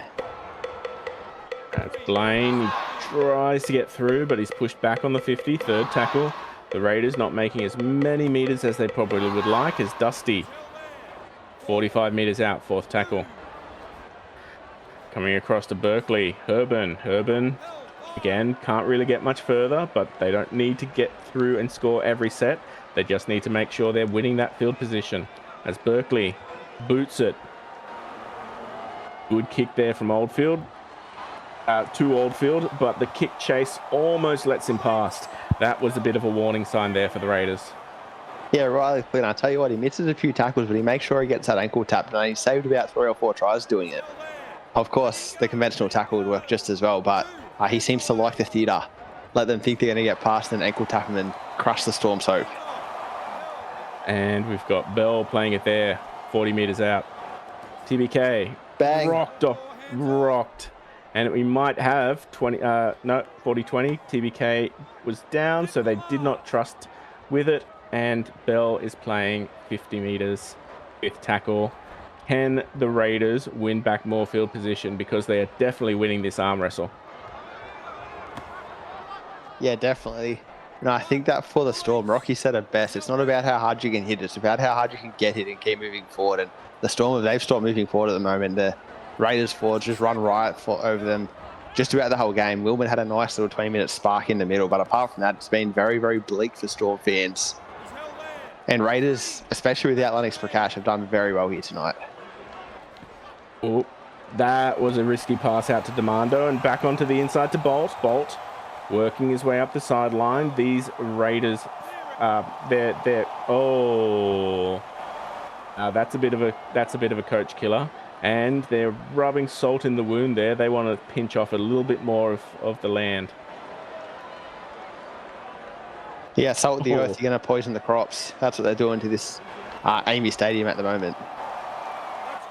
That's Blaine. He tries to get through, but he's pushed back on the 50. Third tackle. The Raiders not making as many meters as they probably would like as Dusty. 45 meters out, fourth tackle. Coming across to Berkeley. Herban, again, can't really get much further, but they don't need to get through and score every set. They just need to make sure they're winning that field position. As Berkeley boots it. Good kick there from Oldfield. To Oldfield, but the kick chase almost lets him past. That was a bit of a warning sign there for the Raiders. Yeah, Riley Flynn, I tell you what, he misses a few tackles, but he makes sure he gets that ankle tapped, and he saved about 3 or 4 tries doing it. Of course, the conventional tackle would work just as well, but he seems to like the theatre. Let them think they're going to get past and ankle tap him and crush the Storm's hope. And we've got Bell playing it there, 40 meters out. TBK, bang, rocked. And we might have 40-20. TBK was down, so they did not trust with it. And Bell is playing 50 meters, fifth tackle. Can the Raiders win back more field position? Because they are definitely winning this arm wrestle. Yeah, definitely. No, I think that for the Storm, Rocky said it best. It's not about how hard you can hit, it's about how hard you can get hit and keep moving forward. And the Storm, they've stopped moving forward at the moment. The Raiders forwards just run riot over them just about the whole game. Wilman had a nice little 20-minute spark in the middle, but apart from that, it's been very, very bleak for Storm fans. And Raiders, especially without Lennox Prakash, have done very well here tonight. Oh, that was a risky pass out to Demando and back onto the inside to Bolt. Bolt working his way up the sideline. These Raiders, that's a bit of a coach killer, and they're rubbing salt in the wound there. They want to pinch off a little bit more of the land. Yeah, salt the earth. You're going to poison the crops. That's what they're doing to this Amy Stadium at the moment.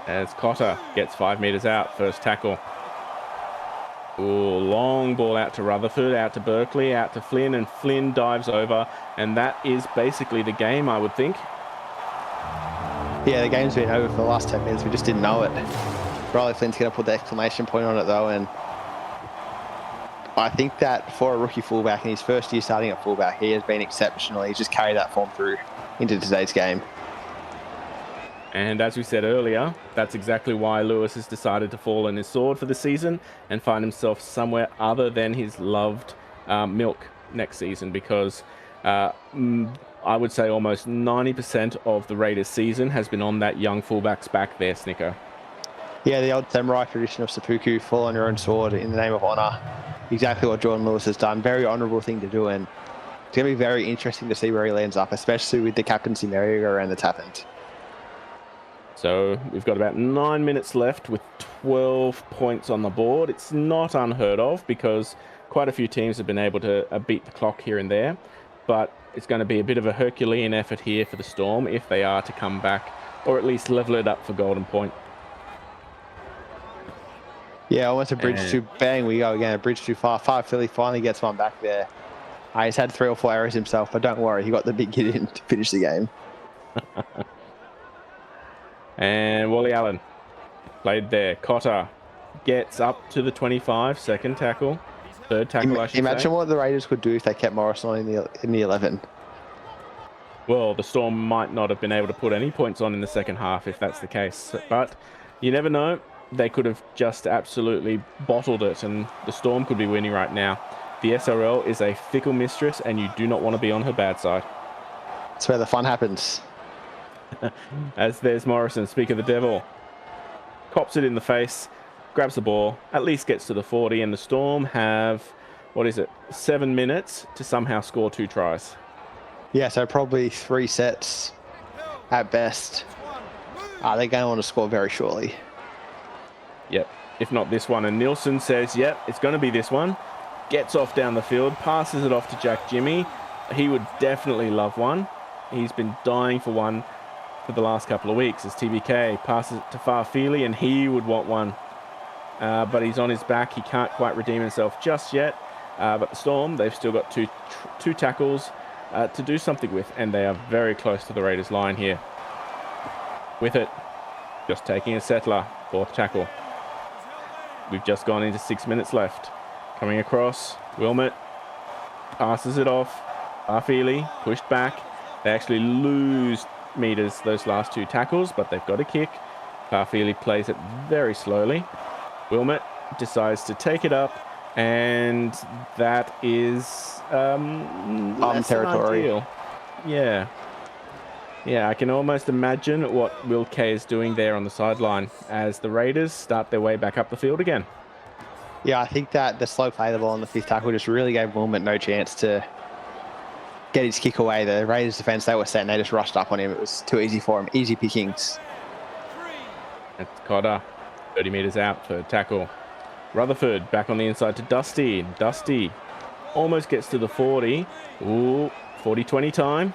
As Cotter gets 5 meters out, first tackle. Ooh, long ball out to Rutherford, out to Berkeley, out to Flynn, and Flynn dives over, and that is basically the game, I would think. Yeah, the game's been over for the last 10 minutes. We just didn't know it. Riley Flynn's going to put the exclamation point on it, though, and I think that for a rookie fullback in his first year starting at fullback, he has been exceptional. He's just carried that form through into today's game. And as we said earlier, that's exactly why Lewis has decided to fall on his sword for the season and find himself somewhere other than his loved milk next season, because I would say almost 90% of the Raiders season has been on that young fullback's back there, Snicker. Yeah, the old samurai tradition of seppuku, fall on your own sword in the name of honour. Exactly what Jordan Lewis has done. Very honourable thing to do, and it's going to be very interesting to see where he lands up, especially with the captaincy merry-go-round that's happened. So we've got about 9 minutes left with 12 points on the board. It's not unheard of because quite a few teams have been able to beat the clock here and there, but it's going to be a bit of a Herculean effort here for the Storm if they are to come back or at least level it up for Golden Point. Yeah, almost a bridge too. Bang, we go again. A bridge too far. Philly finally gets one back there. He's had 3 or 4 errors himself, but don't worry. He got the big hit in to finish the game. And Wally Allen played there. Cotter gets up to the 25, second tackle. Third tackle, I should Imagine say. what the Raiders could do if they kept Morrison in the 11. Well, the Storm might not have been able to put any points on in the second half if that's the case. But you never know. They could have just absolutely bottled it, and the Storm could be winning right now. The SRL is a fickle mistress, and you do not want to be on her bad side. That's where the fun happens. As there's Morrison, speak of the devil. Cops it in the face, grabs the ball, at least gets to the 40, and the Storm have, 7 minutes to somehow score 2 tries. Yeah, so probably 3 sets at best. They're going to want to score very shortly. Yep, if not this one. And Nielsen says, yep, it's going to be this one. Gets off down the field, passes it off to Jack Jimmy. He would definitely love one. He's been dying for one for the last couple of weeks as TBK passes it to Farfili, and he would want one. But he's on his back. He can't quite redeem himself just yet. But the Storm, they've still got two tackles to do something with, and they are very close to the Raiders line here. With it, just taking a settler, 4th tackle. We've just gone into 6 minutes left. Coming across, Wilmot passes it off. Farfili pushed back. They actually lose meters those last 2 tackles, but they've got a kick. Farfili plays it very slowly. Wilmot decides to take it up, and that is territory. Yeah, I can almost imagine what Will Kay is doing there on the sideline as the Raiders start their way back up the field again. Yeah, I think that the slow play of the ball on the 5th tackle just really gave Wilmot no chance to get his kick away. The Raiders defense, they were set and they just rushed up on him. It was too easy for him. Easy pickings. That's Cotter, 30 meters out for tackle. Rutherford back on the inside to Dusty. Dusty almost gets to the 40. Ooh, 40-20 time.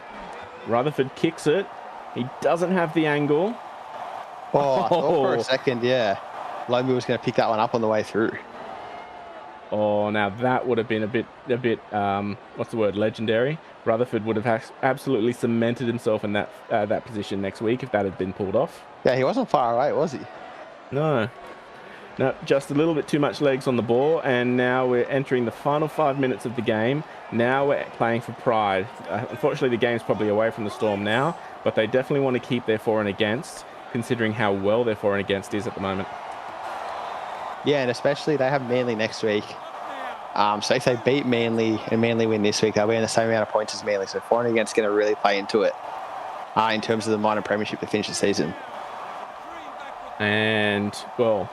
Rutherford kicks it. He doesn't have the angle. Oh, I thought for a second, yeah, Lomu was going to pick that one up on the way through. Oh, now that would have been a bit, legendary. Rutherford would have absolutely cemented himself in that position next week if that had been pulled off. Yeah, he wasn't far away, was he? No. No, just a little bit too much legs on the ball, and now we're entering the final 5 minutes of the game. Now we're playing for pride. Unfortunately, the game's probably away from the Storm now, but they definitely want to keep their for and against, considering how well their for and against is at the moment. Yeah, and especially they have Manly next week. So if they beat Manly and Manly win this week, they'll be in the same amount of points as Manly. So for and against is going to really play into it in terms of the minor premiership to finish the season. And, well,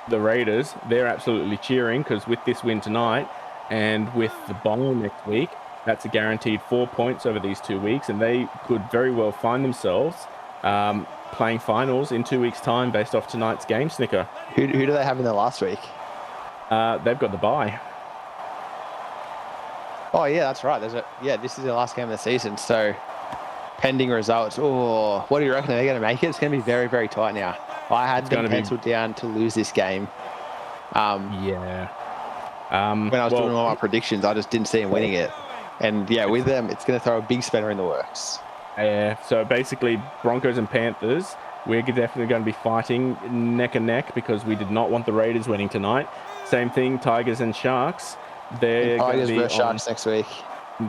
the Raiders, they're absolutely cheering because with this win tonight and with the bye next week, that's a guaranteed 4 points over these 2 weeks, and they could very well find themselves playing finals in 2 weeks' time based off tonight's game, Snicker. Who do they have in the last week? They've got the bye. Oh, yeah, that's right. This is the last game of the season, so pending results. Oh, what do you reckon? Are they going to make it? It's going to be very, very tight now. I had them penciled down to lose this game. Yeah. When I was doing all my predictions, I just didn't see them winning it. And yeah, with them, it's going to throw a big spanner in the works. Yeah, so basically Broncos and Panthers, we're definitely going to be fighting neck and neck because we did not want the Raiders winning tonight. Same thing, Tigers and Sharks. They're Tigers versus Sharks next week.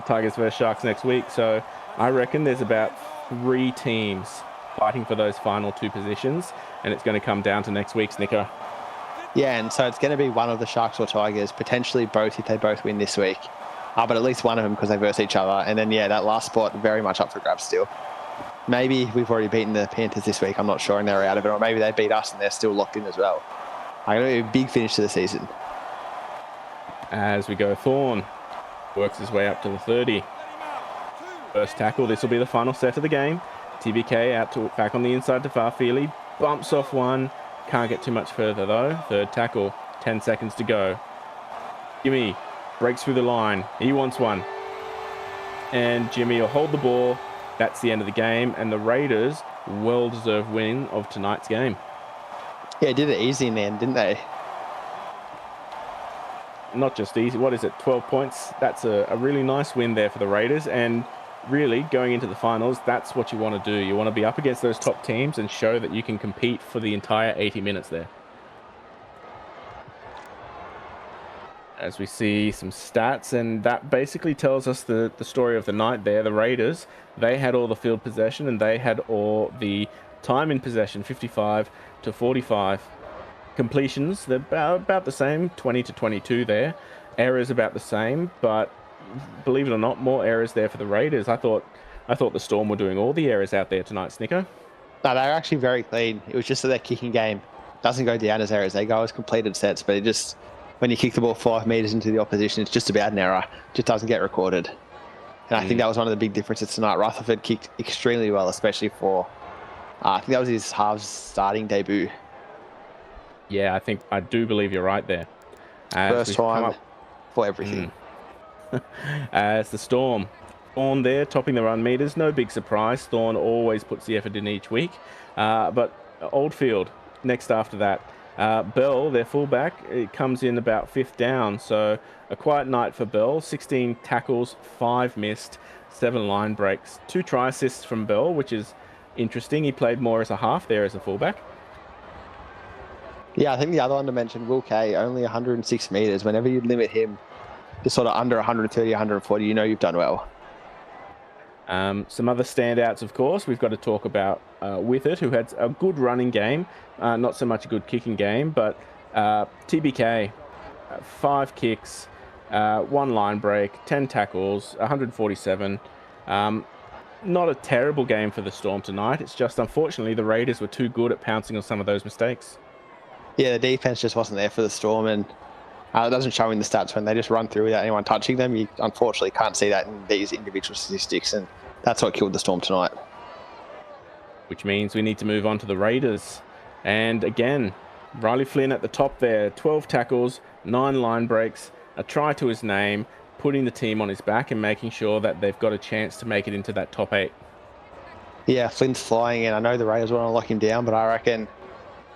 Tigers versus Sharks next week. So I reckon there's about 3 teams fighting for those final 2 positions, and it's going to come down to next week's Nicker. Yeah, and so it's going to be one of the Sharks or Tigers, potentially both if they both win this week. But at least one of them because they verse each other. And then, yeah, that last spot very much up for grabs still. Maybe we've already beaten the Panthers this week. I'm not sure, and they're out of it. Or maybe they beat us and they're still locked in as well. I'm going to be a big finish to the season. As we go, Thorn works his way up to the 30. First tackle. This will be the final set of the game. TBK out to back on the inside to Farfeely. Bumps off one. Can't get too much further though. Third tackle. 10 seconds to go. Jimmy breaks through the line. He wants one. And Jimmy will hold the ball. That's the end of the game. And the Raiders, well-deserved win of tonight's game. Yeah, did it easy in the end, didn't they? Not just easy. What is it? 12 points. That's a really nice win there for the Raiders. And really, going into the finals, that's what you want to do. You want to be up against those top teams and show that you can compete for the entire 80 minutes there. As we see some stats, and that basically tells us the story of the night there. The Raiders, they had all the field possession and they had all the time in possession, 55 to 45. Completions, they're about the same, 20 to 22 there. Errors about the same, but believe it or not, more errors there for the Raiders. I thought the Storm were doing all the errors out there tonight, Snicker. No, they were actually very clean. It was just that their kicking game doesn't go down as errors. They go as completed sets, but it just, when you kick the ball 5 meters into the opposition, it's just about an error. It just doesn't get recorded. And I think that was one of the big differences tonight. Rutherford kicked extremely well, especially for, I think that was his halves starting debut. Yeah, I do believe you're right there. First time for everything. As the Storm, Thorn there topping the run meters, no big surprise. Thorn always puts the effort in each week. But Oldfield next after that. Bell, their fullback, it comes in about 5th down. So a quiet night for Bell. 16 tackles, 5 missed, 7 line breaks, 2 try assists from Bell, which is interesting. He played more as a half there as a fullback. Yeah, I think the other one to mention, Will Kay, only 106 meters. Whenever you limit him to sort of under 130, 140, you know you've done well. Some other standouts, of course, we've got to talk about Withert, who had a good running game, not so much a good kicking game, but TBK, 5 kicks, 1 line break, 10 tackles, 147. Not a terrible game for the Storm tonight. It's just, unfortunately, the Raiders were too good at pouncing on some of those mistakes. Yeah, the defense just wasn't there for the Storm, and it doesn't show in the stats when they just run through without anyone touching them. You unfortunately can't see that in these individual statistics, and that's what killed the Storm tonight. Which means we need to move on to the Raiders. And again, Riley Flynn at the top there, 12 tackles, 9 line breaks, a try to his name, putting the team on his back and making sure that they've got a chance to make it into that top 8. Yeah, Flynn's flying, and I know the Raiders want to lock him down, but I reckon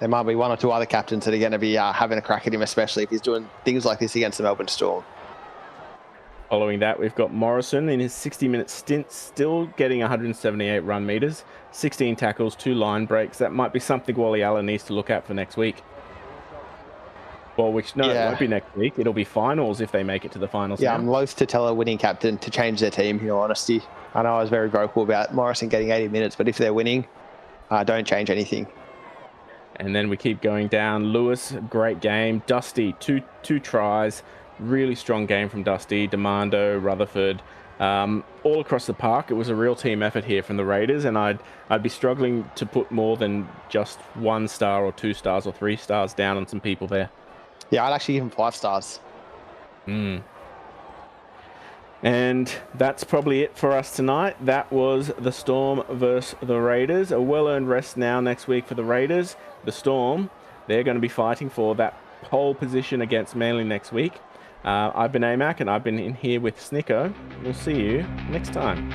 there might be 1 or 2 other captains that are going to be having a crack at him, especially if he's doing things like this against the Melbourne Storm. Following that, we've got Morrison in his 60-minute stint, still getting 178 run meters, 16 tackles, 2 line breaks. That might be something Wally Allen needs to look at for next week. Well, which no, it Yeah. won't be next week. It'll be finals if they make it to the finals. Yeah, now. I'm loath to tell a winning captain to change their team, in all honesty. I know I was very vocal about Morrison getting 80 minutes, but if they're winning, don't change anything. And then we keep going down. Lewis, great game. Dusty, two tries. Really strong game from Dusty, Demando, Rutherford. All across the park. It was a real team effort here from the Raiders, and I'd be struggling to put more than just 1 star or 2 stars or 3 stars down on some people there. Yeah, I'd actually give him 5 stars. And that's probably it for us tonight. That was the Storm versus the Raiders. A well-earned rest now next week for the Raiders. The Storm, they're going to be fighting for that pole position against Manly next week. I've been AMAC, and I've been in here with Snicko. We'll see you next time.